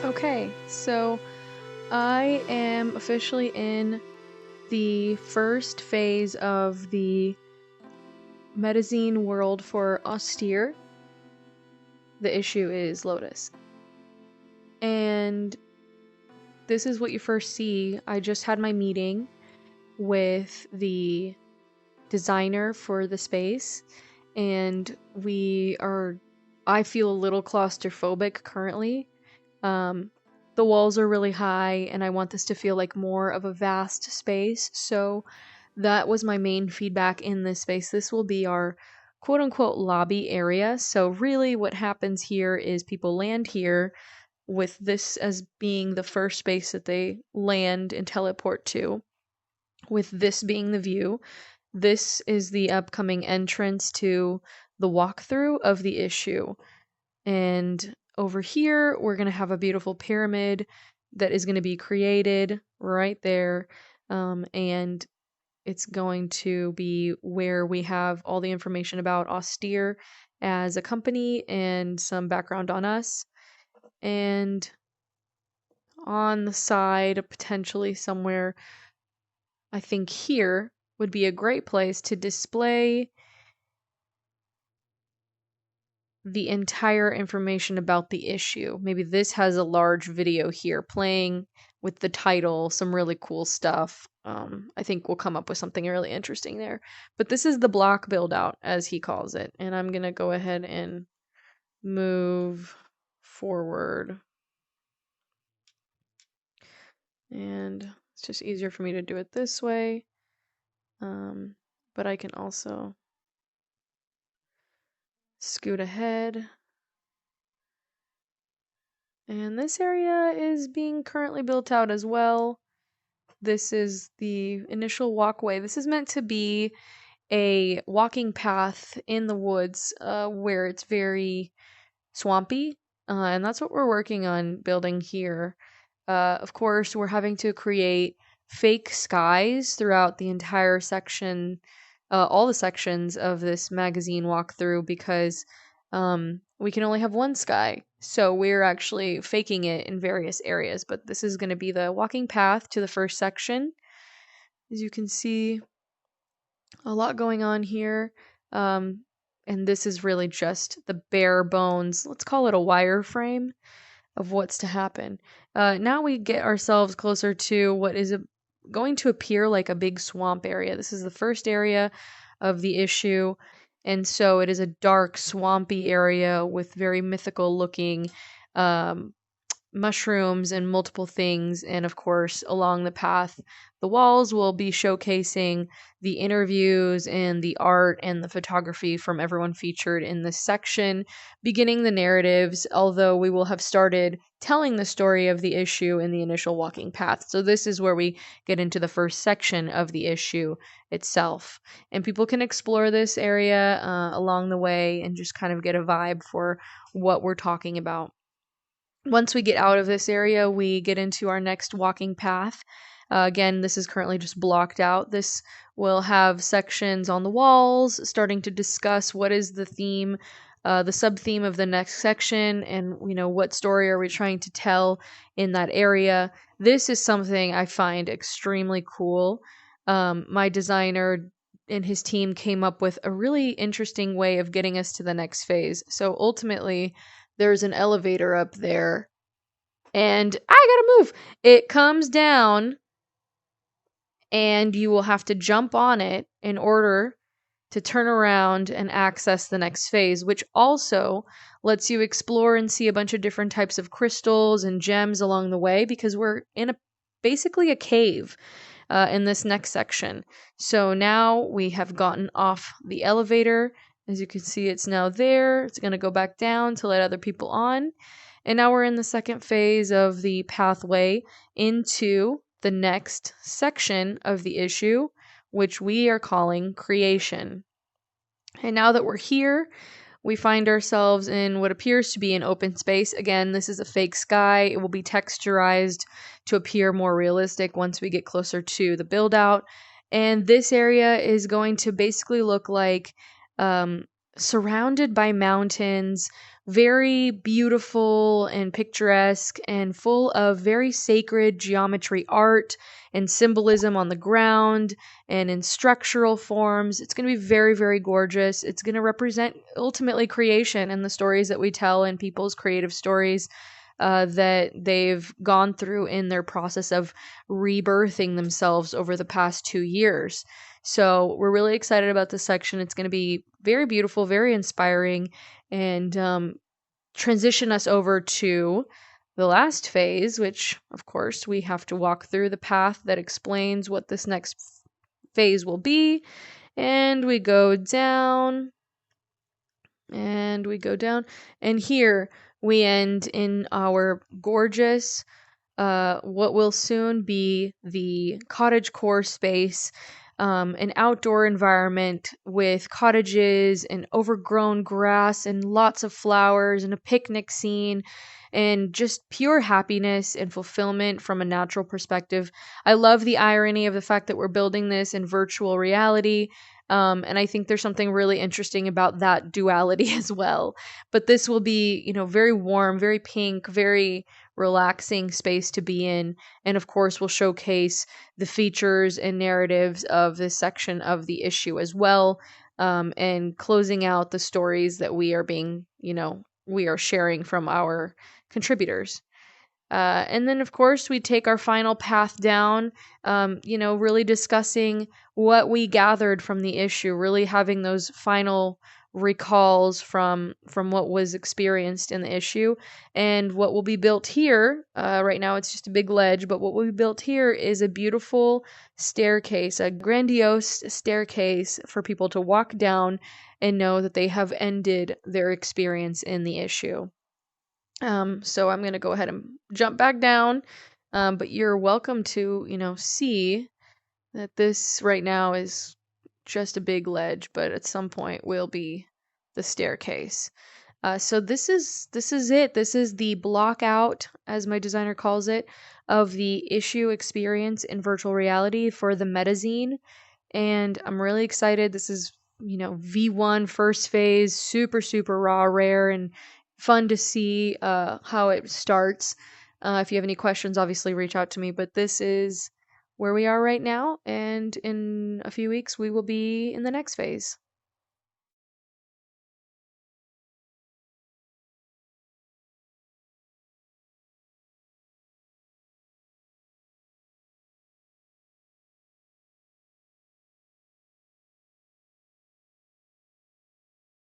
Okay, so I am officially in the first phase of the Metazine world for Austere. The issue is Lotus. And this is what you first see. I just had my meeting with the designer for the space, and I feel a little claustrophobic currently. The walls are really high, and I want this to feel like more of a vast space, so that was my main feedback in this space. This will be our quote-unquote lobby area, so really what happens here is people land here, with this as being the first space that they land and teleport to, with this being the view. This is the upcoming entrance to the walkthrough of the issue. And over here, we're going to have a beautiful pyramid that is going to be created right there. And it's going to be where we have all the information about Austere as a company and some background on us. And on the side, potentially somewhere, I think here would be a great place to display the entire information about the issue. Maybe this has a large video here playing with the title, some really cool stuff. I think we'll come up with something really interesting there. But this is the block build out, as he calls it. And I'm going to go ahead and move forward. And it's just easier for me to do it this way. But I can also scoot ahead. And this area is being currently built out as well. This is the initial walkway. This is meant to be a walking path in the woods where it's very swampy. And that's what we're working on building here. Of course, we're having to create fake skies throughout the entire section, all the sections of this magazine walkthrough, because we can only have one sky. So we're actually faking it in various areas, but this is going to be the walking path to the first section. As you can see, a lot going on here. And this is really just the bare bones, let's call it a wireframe of what's to happen. Now we get ourselves closer to what is going to appear like a big swamp area. This is the first area of the issue. And so it is a dark, swampy area with very mythical looking mushrooms and multiple things. And of course, along the path, the walls will be showcasing the interviews and the art and the photography from everyone featured in this section, beginning the narratives, although we will have started telling the story of the issue in the initial walking path. So this is where we get into the first section of the issue itself. And people can explore this area along the way and just kind of get a vibe for what we're talking about. Once we get out of this area, we get into our next walking path. Again, this is currently just blocked out. This will have sections on the walls starting to discuss what is the theme, the sub-theme of the next section, and what story are we trying to tell in that area. This is something I find extremely cool. My designer and his team came up with a really interesting way of getting us to the next phase. So ultimately, there's an elevator up there, and I gotta move. It comes down, and you will have to jump on it in order to turn around and access the next phase, which also lets you explore and see a bunch of different types of crystals and gems along the way, because we're in basically a cave in this next section. So now we have gotten off the elevator. As you can see, it's now there. It's going to go back down to let other people on. And now we're in the second phase of the pathway into the next section of the issue, which we are calling creation. And now that we're here, we find ourselves in what appears to be an open space. Again, this is a fake sky. It will be texturized to appear more realistic once we get closer to the build out. And this area is going to basically look like surrounded by mountains very beautiful and picturesque and full of very sacred geometry art and symbolism on the ground and in structural forms. It's going to be very, very gorgeous. It's going to represent ultimately creation and the stories that we tell in people's creative stories that they've gone through in their process of rebirthing themselves over the past 2 years. So we're really excited about this section. It's going to be very beautiful, very inspiring, and transition us over to the last phase, which, of course, we have to walk through the path that explains what this next phase will be. And we go down, and we go down, and here we end in our gorgeous, what will soon be the cottage core space, an outdoor environment with cottages and overgrown grass and lots of flowers and a picnic scene and just pure happiness and fulfillment from a natural perspective. I love the irony of the fact that we're building this in virtual reality. And I think there's something really interesting about that duality as well. But this will be, very warm, very pink, very relaxing space to be in. And of course, we'll showcase the features and narratives of this section of the issue as well. And closing out the stories that we are sharing from our contributors. And then, of course, we take our final path down, really discussing what we gathered from the issue, really having those final recalls from what was experienced in the issue. And what will be built here, right now it's just a big ledge, but what will be built here is a beautiful staircase, a grandiose staircase for people to walk down and know that they have ended their experience in the issue. So I'm going to go ahead and jump back down. But you're welcome to, see that this right now is just a big ledge, but at some point will be the staircase. So this is it. This is the block out, as my designer calls it, of the issue experience in virtual reality for the Metazine. And I'm really excited. This is, V1 first phase, super, super raw, rare, and fun to see how it starts. If you have any questions, obviously reach out to me. But this is where we are right now. And in a few weeks, we will be in the next phase.